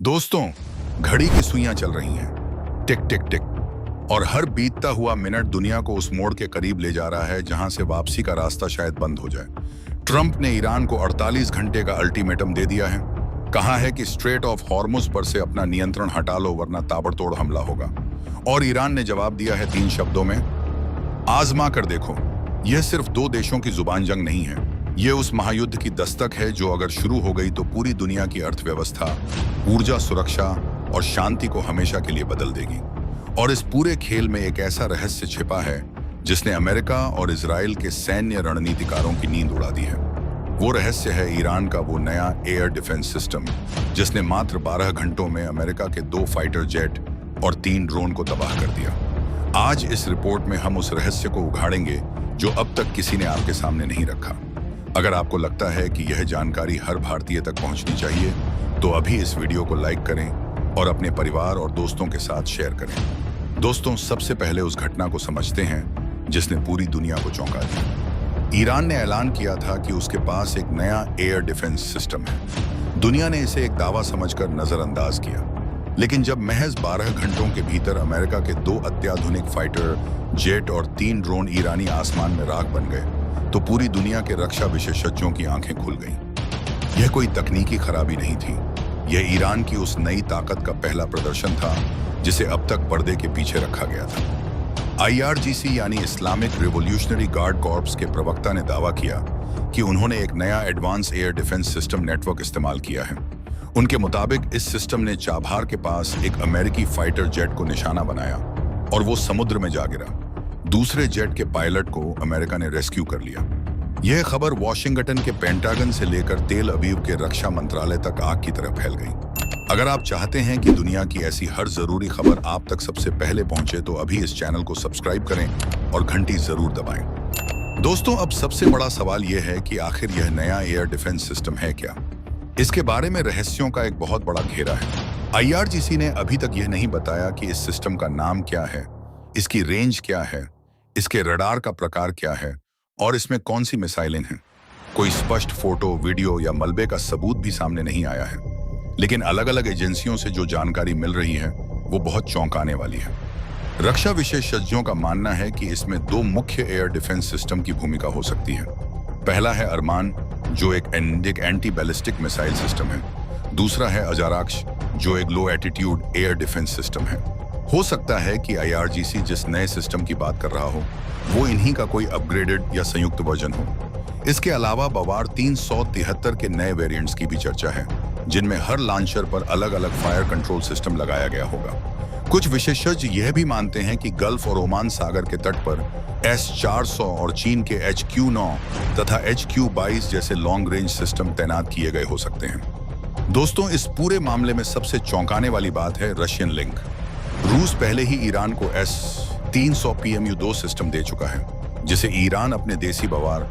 दोस्तों, घड़ी की सुइयां चल रही हैं, टिक टिक टिक, और हर बीतता हुआ मिनट दुनिया को उस मोड़ के करीब ले जा रहा है जहां से वापसी का रास्ता शायद बंद हो जाए। ट्रंप ने ईरान को 48 घंटे का अल्टीमेटम दे दिया है। कहा है कि स्ट्रेट ऑफ हॉर्मुज पर से अपना नियंत्रण हटा लो वरना ताबड़तोड़ हमला होगा। और ईरान ने जवाब दिया है 3 शब्दों में, आजमा कर देखो। यह सिर्फ 2 देशों की जुबान जंग नहीं है, ये उस महायुद्ध की दस्तक है जो अगर शुरू हो गई तो पूरी दुनिया की अर्थव्यवस्था, ऊर्जा, सुरक्षा और शांति को हमेशा के लिए बदल देगी। और इस पूरे खेल में एक ऐसा रहस्य छिपा है जिसने अमेरिका और इजराइल के सैन्य रणनीतिकारों की नींद उड़ा दी है। वो रहस्य है ईरान का वो नया एयर डिफेंस सिस्टम जिसने मात्र 12 घंटों में अमेरिका के 2 फाइटर जेट और 3 ड्रोन को तबाह कर दिया। आज इस रिपोर्ट में हम उस रहस्य को उघाड़ेंगे जो अब तक किसी ने आपके सामने नहीं रखा। अगर आपको लगता है कि यह जानकारी हर भारतीय तक पहुंचनी चाहिए तो अभी इस वीडियो को लाइक करें और अपने परिवार और दोस्तों के साथ शेयर करें। दोस्तों, सबसे पहले उस घटना को समझते हैं जिसने पूरी दुनिया को चौंका दिया। ईरान ने ऐलान किया था कि उसके पास एक नया एयर डिफेंस सिस्टम है। दुनिया ने इसे एक दावा समझकर नजरअंदाज किया, लेकिन जब महज 12 घंटों के भीतर अमेरिका के 2 अत्याधुनिक फाइटर जेट और 3 ड्रोन ईरानी आसमान में राख बन गए तो पूरी दुनिया के रक्षा विशेषज्ञों की आंखें खुल गईं। यह कोई तकनीकी खराबी नहीं थी, यह ईरान की उस नई ताकत का पहला प्रदर्शन था जिसे अब तक पर्दे के पीछे रखा गया था। IRGC यानी इस्लामिक रिवॉल्यूशनरी गार्ड कॉर्प्स के प्रवक्ता ने दावा किया कि उन्होंने एक नया advance air defence system network इस्तेमाल किया है। उनके मुताबिक इस सिस्टम ने चाबहार के पास एक अमेरिकी फाइटर जेट को निशाना बनाया और वो समुद्र में जा गिरा। दूसरे जेट के पायलट को अमेरिका ने रेस्क्यू कर लिया। यह खबर वॉशिंगटन के पेंटागन से लेकर तेल अवीव के रक्षा मंत्रालय तक आग की तरह फैल गई। अगर आप चाहते हैं कि दुनिया की ऐसी हर जरूरी खबर आप तक सबसे पहले पहुंचे तो अभी इस चैनल को सब्सक्राइब करें और घंटी जरूर दबाएं। दोस्तों, अब सबसे बड़ा सवाल यह है कि आखिर यह नया एयर डिफेंस सिस्टम है क्या? इसके बारे में रहस्यों का एक बहुत बड़ा घेरा है। IRGC ने अभी तक यह नहीं बताया कि इस सिस्टम का नाम क्या है, इसकी रेंज क्या है, इसके रडार का प्रकार क्या है और इसमें कौन सी मिसाइलें हैं। कोई स्पष्ट फोटो, वीडियो या मलबे का सबूत भी सामने नहीं आया है, लेकिन अलग अलग एजेंसियों से जो जानकारी मिल रही है वो बहुत चौंकाने वाली है। रक्षा विशेषज्ञों का मानना है कि इसमें 2 मुख्य एयर डिफेंस सिस्टम की भूमिका हो सकती है। पहला है अरमान, जो एक एंटी बैलिस्टिक मिसाइल सिस्टम है। दूसरा है अजाराक्ष, जो एक लो एटीट्यूड एयर डिफेंस सिस्टम है। हो सकता है कि IRGC जिस नए सिस्टम की बात कर रहा हो वो इन्हीं का कोई अपग्रेडेड या संयुक्त वर्जन हो। इसके अलावा बवार 373 के नए वेरिएंट्स की भी चर्चा है, जिनमें हर लॉन्चर पर अलग अलग फायर कंट्रोल सिस्टम लगाया गया होगा। कुछ विशेषज्ञ यह भी मानते हैं कि गल्फ और ओमान सागर के तट पर S-400 और चीन के HQ-9 तथा HQ-22 जैसे लॉन्ग रेंज सिस्टम तैनात किए गए हो सकते हैं। दोस्तों, इस पूरे मामले में सबसे चौंकाने वाली बात है रशियन लिंक। रूस पहले ही ईरान को S-300 PMU-2 सिस्टम दे चुका है, जिसे ईरान अपने देसी बवार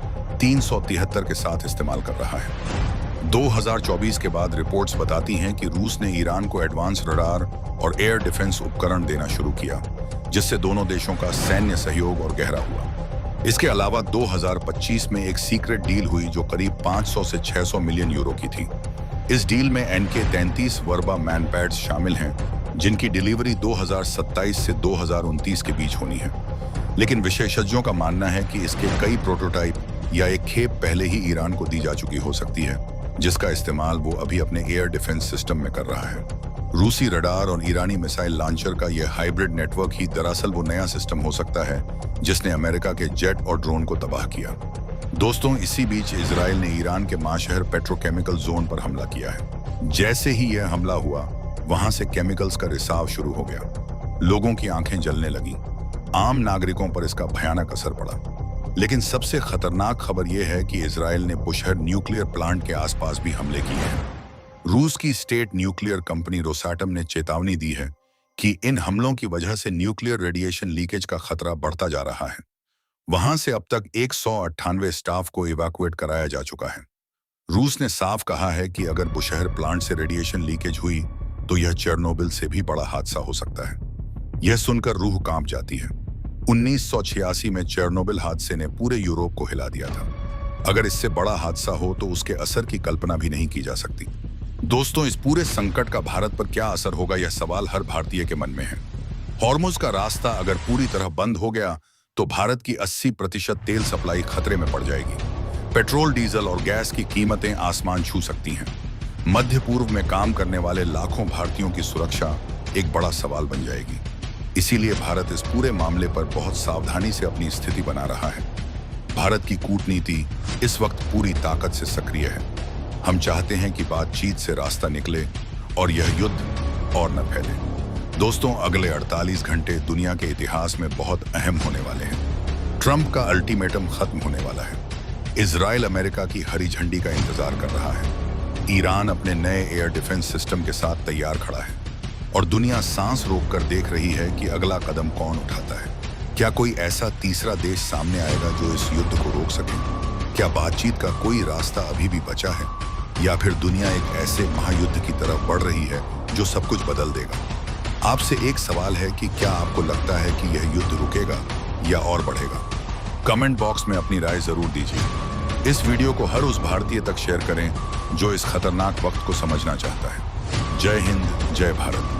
373 के साथ इस्तेमाल कर रहा है। 2024 के बाद रिपोर्ट्स बताती हैं कि रूस ने ईरान को एडवांस रडार और एयर डिफेंस उपकरण देना शुरू किया, जिससे दोनों देशों का सैन्य सहयोग और गहरा हुआ। इसके अलावा 2025 में एक सीक्रेट डील हुई जो करीब 500 से 600 मिलियन यूरो की थी। इस डील में NK-33 वर्बा मैनपैड्स शामिल हैं, जिनकी डिलीवरी 2027 से 2029 के बीच होनी है। लेकिन विशेषज्ञों का मानना है कि इसके कई प्रोटोटाइप या एक खेप पहले ही ईरान को दी जा चुकी हो सकती है, जिसका इस्तेमाल वो अभी अपने एयर डिफेंस सिस्टम में कर रहा है। रूसी रडार और ईरानी मिसाइल लॉन्चर का यह हाइब्रिड नेटवर्क ही दरअसल वो नया सिस्टम हो सकता है जिसने अमेरिका के जेट और ड्रोन को तबाह किया। दोस्तों, इसी बीच इजराइल ने ईरान के माशहर पेट्रोकेमिकल जोन पर हमला किया है। जैसे ही यह हमला हुआ, वहां से केमिकल्स का रिसाव शुरू हो गया। लोगों की आंखें जलने लगी। आम नागरिकों पर इसका भयानक असर पड़ा। लेकिन सबसे खतरनाक खबर यह है कि इजराइल ने बुशहर न्यूक्लियर प्लांट के आसपास भी हमले किए हैं। रूस की स्टेट न्यूक्लियर कंपनी रोसाटम ने चेतावनी दी है कि इन हमलों की वजह से न्यूक्लियर रेडिएशन लीकेज का खतरा बढ़ता जा रहा है। वहां से अब तक 198 स्टाफ को इवैक्यूएट कराया जा चुका है। रूस ने साफ कहा है कि अगर बुशहर प्लांट से रेडिएशन लीकेज हुई तो यह चेरनोबिल से भी बड़ा हादसा हो सकता है। यह सुनकर रूह कांप जाती है। 1986 में चेरनोबिल हादसे ने पूरे यूरोप को हिला दिया था। अगर इससे बड़ा हादसा हो तो उसके असर की कल्पना भी नहीं की जा सकती। दोस्तों, इस पूरे संकट का भारत पर क्या असर होगा, यह सवाल हर भारतीय के मन में है। हॉर्मुज का रास्ता अगर पूरी तरह बंद हो गया तो भारत की 80% तेल सप्लाई खतरे में पड़ जाएगी। पेट्रोल, डीजल और गैस की कीमतें आसमान छू सकती हैं। मध्य पूर्व में काम करने वाले लाखों भारतीयों की सुरक्षा एक बड़ा सवाल बन जाएगी। इसीलिए भारत इस पूरे मामले पर बहुत सावधानी से अपनी स्थिति बना रहा है। भारत की कूटनीति इस वक्त पूरी ताकत से सक्रिय है। हम चाहते हैं कि बातचीत से रास्ता निकले और यह युद्ध और न फैले। दोस्तों, अगले 48 घंटे दुनिया के इतिहास में बहुत अहम होने वाले हैं। ट्रंप का अल्टीमेटम खत्म होने वाला है। इजराइल अमेरिका की हरी झंडी का इंतजार कर रहा है। ईरान अपने नए एयर डिफेंस सिस्टम के साथ तैयार खड़ा है और दुनिया सांस रोककर देख रही है कि अगला कदम कौन उठाता है। क्या कोई ऐसा तीसरा देश सामने आएगा जो इस युद्ध को रोक सके? क्या बातचीत का कोई रास्ता अभी भी बचा है, या फिर दुनिया एक ऐसे महायुद्ध की तरफ बढ़ रही है जो सब कुछ बदल देगा? आपसे एक सवाल है कि क्या आपको लगता है कि यह युद्ध रुकेगा या और बढ़ेगा? कमेंट बॉक्स में अपनी राय जरूर दीजिए। इस वीडियो को हर उस भारतीय तक शेयर करें जो इस खतरनाक वक्त को समझना चाहता है। जय हिंद, जय भारत।